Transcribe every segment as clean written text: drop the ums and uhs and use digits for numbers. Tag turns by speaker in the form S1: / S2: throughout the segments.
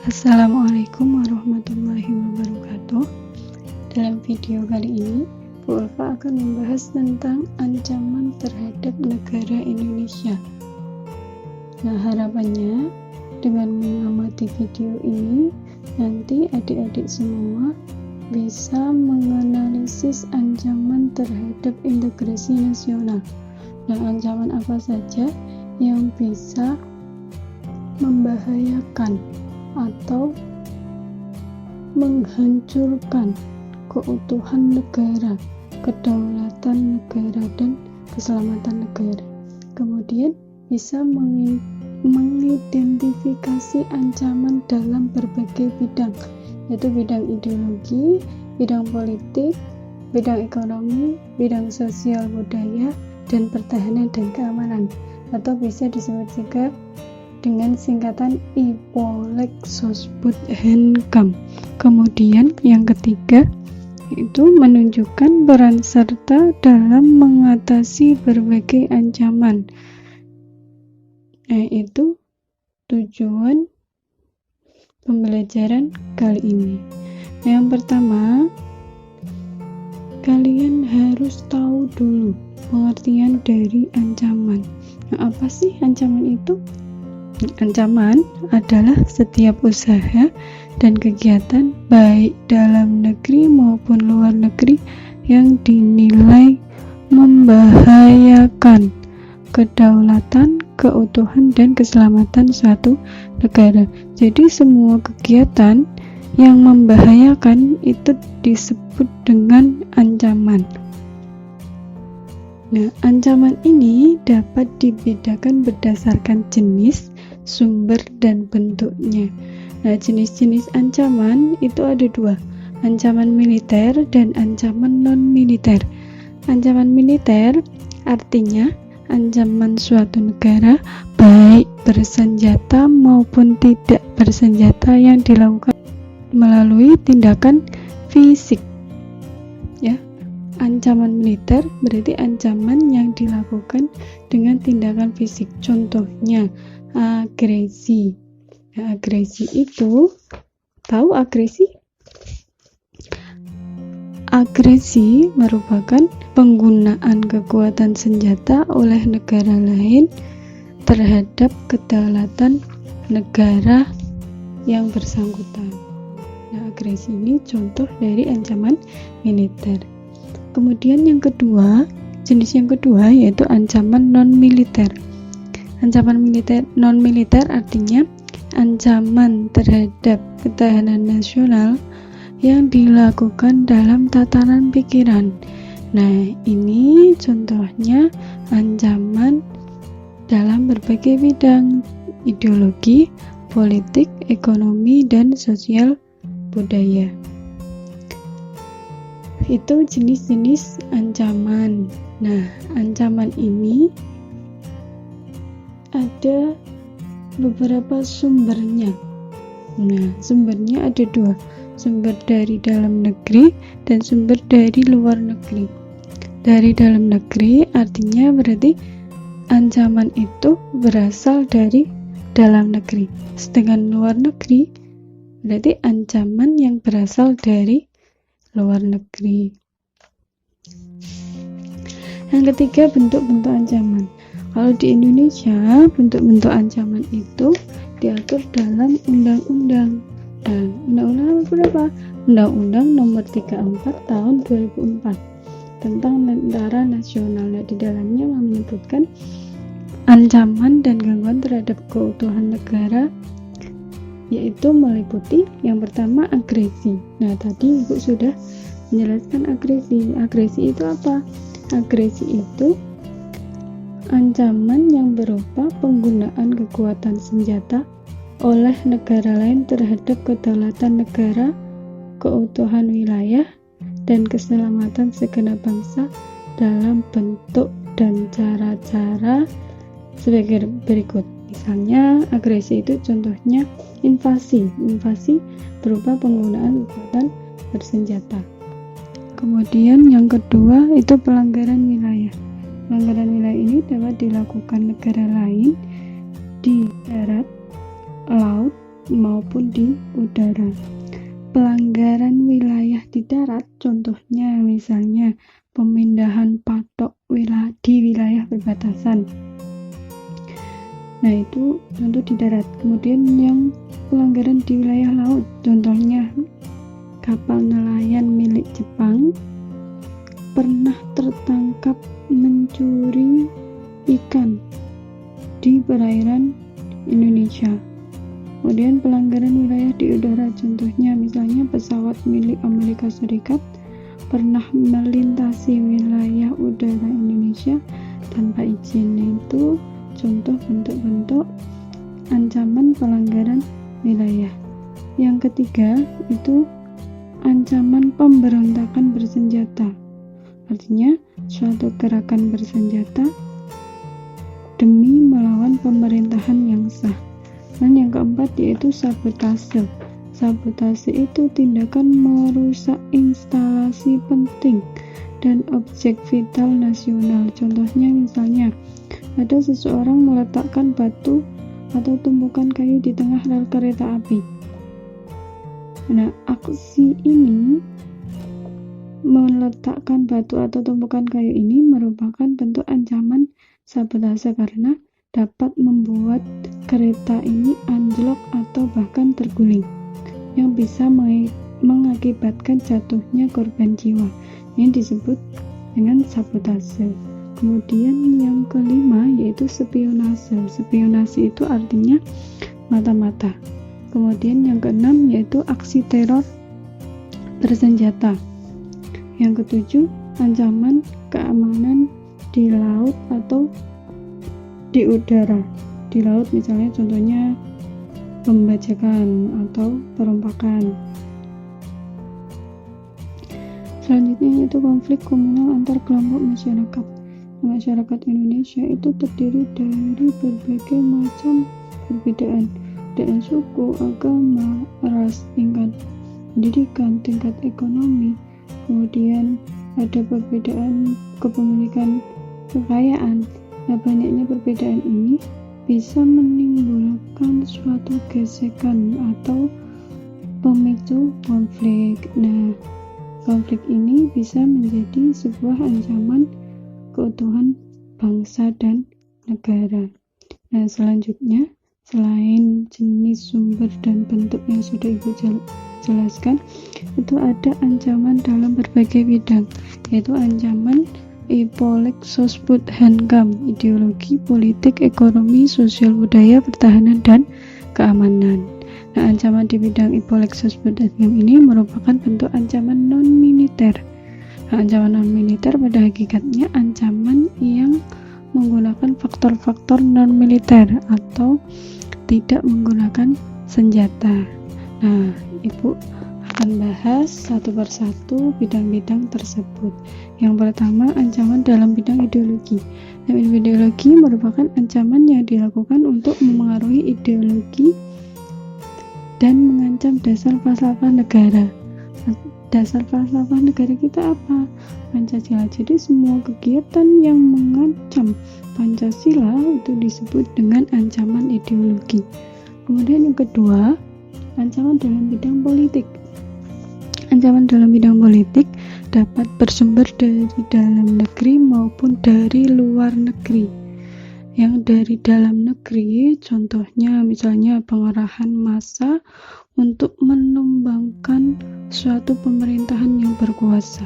S1: Assalamualaikum warahmatullahi wabarakatuh. Dalam video kali ini, Bu Ulfa akan membahas tentang ancaman terhadap negara Indonesia. Nah, harapannya dengan mengamati video ini, nanti adik-adik semua bisa menganalisis ancaman terhadap integrasi nasional. Nah, ancaman apa saja yang bisa membahayakan atau menghancurkan keutuhan negara, kedaulatan negara, dan keselamatan negara. Kemudian bisa mengidentifikasi ancaman dalam berbagai bidang, yaitu bidang ideologi, bidang politik, bidang ekonomi, bidang sosial budaya, dan pertahanan dan keamanan, atau bisa disebut juga dengan singkatan IPOLEK Sosbud-Henkam. Kemudian yang ketiga itu menunjukkan peran serta dalam mengatasi berbagai ancaman. Itu tujuan pembelajaran kali ini. Yang pertama, kalian harus tahu dulu pengertian dari ancaman. Nah, apa sih ancaman itu? Ancaman adalah setiap usaha dan kegiatan baik dalam negeri maupun luar negeri yang dinilai membahayakan kedaulatan, keutuhan, dan keselamatan suatu negara. Jadi semua kegiatan yang membahayakan itu disebut dengan ancaman. Nah, ancaman ini dapat dibedakan berdasarkan jenis, sumber, dan bentuknya. Nah, jenis-jenis ancaman itu ada dua, ancaman militer dan ancaman non-militer. Ancaman militer artinya ancaman suatu negara baik bersenjata maupun tidak bersenjata yang dilakukan melalui tindakan fisik. Ya, ancaman militer berarti ancaman yang dilakukan dengan tindakan fisik. Contohnya agresi. Nah, agresi itu, tahu agresi? Agresi merupakan penggunaan kekuatan senjata oleh negara lain terhadap kedaulatan negara yang bersangkutan. Nah, agresi ini contoh dari ancaman militer. Kemudian yang kedua, jenis yang kedua yaitu ancaman non-militer. Ancaman non-militer artinya ancaman terhadap ketahanan nasional yang dilakukan dalam tatanan pikiran. Nah, ini contohnya ancaman dalam berbagai bidang, ideologi, politik, ekonomi, dan sosial budaya. Itu jenis-jenis ancaman. Nah, ancaman ini ada beberapa sumbernya. Nah, sumbernya ada dua, sumber dari dalam negeri dan sumber dari luar negeri. Dari dalam negeri artinya berarti ancaman itu berasal dari dalam negeri. Sedangkan luar negeri berarti ancaman yang berasal dari luar negeri. Yang ketiga, bentuk-bentuk ancaman. Kalau di Indonesia, bentuk-bentuk ancaman itu diatur dalam undang-undang. Nah, undang-undang berapa? Undang-undang nomor 34 tahun 2004 tentang Tentara Nasional. Nah, di dalamnya menyebutkan ancaman dan gangguan terhadap keutuhan negara, yaitu meliputi yang pertama agresi. Nah, tadi Ibu sudah menjelaskan agresi. Agresi itu apa? Agresi itu ancaman yang berupa penggunaan kekuatan senjata oleh negara lain terhadap kedaulatan negara, keutuhan wilayah, dan keselamatan segenap bangsa dalam bentuk dan cara-cara sebagai berikut. Misalnya, agresi itu contohnya invasi. Invasi berupa penggunaan kekuatan bersenjata. Kemudian yang kedua itu pelanggaran wilayah. Pelanggaran wilayah ini dapat dilakukan negara lain di darat, laut, maupun di udara. Pelanggaran wilayah di darat, contohnya misalnya pemindahan patok di wilayah perbatasan. Nah, itu contoh di darat. Kemudian yang pelanggaran di wilayah laut, contohnya kapal nelayan milik Jepang pernah tertangkap mencuri ikan di perairan Indonesia. Kemudian pelanggaran wilayah di udara, contohnya misalnya pesawat milik Amerika Serikat pernah melintasi wilayah udara Indonesia tanpa izin. Itu contoh bentuk-bentuk ancaman pelanggaran wilayah. Yang ketiga itu ancaman pemberontakan bersenjata. Artinya suatu gerakan bersenjata demi melawan pemerintahan yang sah. Dan yang keempat yaitu sabotase. Sabotase itu tindakan merusak instalasi penting dan objek vital nasional. Contohnya misalnya ada seseorang meletakkan batu atau tumpukan kayu di tengah rel kereta api. Nah, aksi ini meletakkan batu atau tumpukan kayu ini merupakan bentuk ancaman sabotase karena dapat membuat kereta ini anjlok atau bahkan terguling, yang bisa mengakibatkan jatuhnya korban jiwa. Ini disebut dengan sabotase. Kemudian yang kelima yaitu spionase. Spionase itu artinya mata-mata. Kemudian yang keenam yaitu aksi teror bersenjata. Yang ketujuh, ancaman keamanan di laut atau di udara. Di laut misalnya contohnya pembajakan atau perompakan. Selanjutnya yaitu konflik komunal antar kelompok masyarakat. Masyarakat Indonesia itu terdiri dari berbagai macam perbedaan suku, agama, ras, tingkat pendidikan, tingkat ekonomi, kemudian ada perbedaan kepemilikan kekayaan. Nah, banyaknya perbedaan ini bisa menimbulkan suatu gesekan atau pemicu konflik. Nah, konflik ini bisa menjadi sebuah ancaman keutuhan bangsa dan negara. Nah, selanjutnya selain jenis sumber dan bentuk yang sudah Ibu jelaskan, itu ada ancaman dalam berbagai bidang, yaitu ancaman Ipolek Sosbud Hankam, ideologi, politik, ekonomi, sosial, budaya, pertahanan, dan keamanan. Nah, ancaman di bidang Ipolek Sosbud Hankam ini merupakan bentuk ancaman non-militer. Nah, ancaman non-militer pada hakikatnya ancaman yang menggunakan faktor-faktor non-militer atau tidak menggunakan senjata. Nah, Ibu akan bahas satu persatu bidang-bidang tersebut. Yang pertama, ancaman dalam bidang ideologi. Nah, ideologi merupakan ancaman yang dilakukan untuk memengaruhi ideologi dan mengancam dasar falsafah negara. Dasar falsafah negara kita apa? Pancasila. Jadi semua kegiatan yang mengancam Pancasila itu disebut dengan ancaman ideologi. Kemudian yang kedua, ancaman dalam bidang politik. Ancaman dalam bidang politik dapat bersumber dari dalam negeri maupun dari luar negeri. Yang dari dalam negeri, contohnya misalnya pengerahan massa untuk menumbangkan suatu pemerintahan yang berkuasa.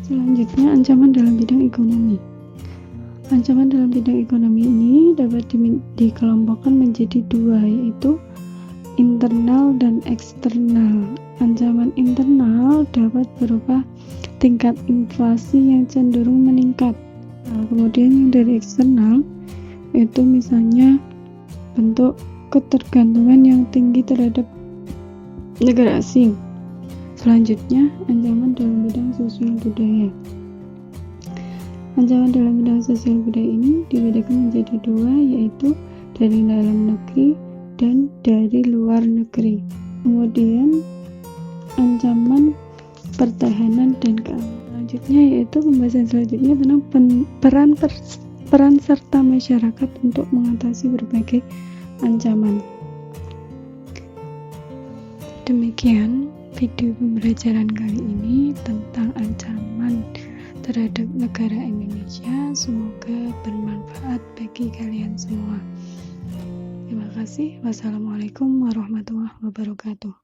S1: Selanjutnya, ancaman dalam bidang ekonomi. Ancaman dalam bidang ekonomi ini dapat dikelompokkan menjadi dua, yaitu internal dan eksternal. Ancaman internal dapat berupa tingkat inflasi yang cenderung meningkat. Nah, kemudian yang dari eksternal itu misalnya bentuk ketergantungan yang tinggi terhadap negara asing. Selanjutnya, ancaman dalam bidang sosial budaya. Ancaman dalam bidang sosial budaya ini dibedakan menjadi dua, yaitu dari dalam negeri dan dari luar negeri. Kemudian ancaman pertahanan dan keamanan. Selanjutnya yaitu pembahasan selanjutnya tentang peran serta masyarakat untuk mengatasi berbagai ancaman. Demikian video pembelajaran kali ini tentang ancaman terhadap negara Indonesia. Semoga bermanfaat bagi kalian semua. Terima kasih. Wassalamualaikum warahmatullahi wabarakatuh.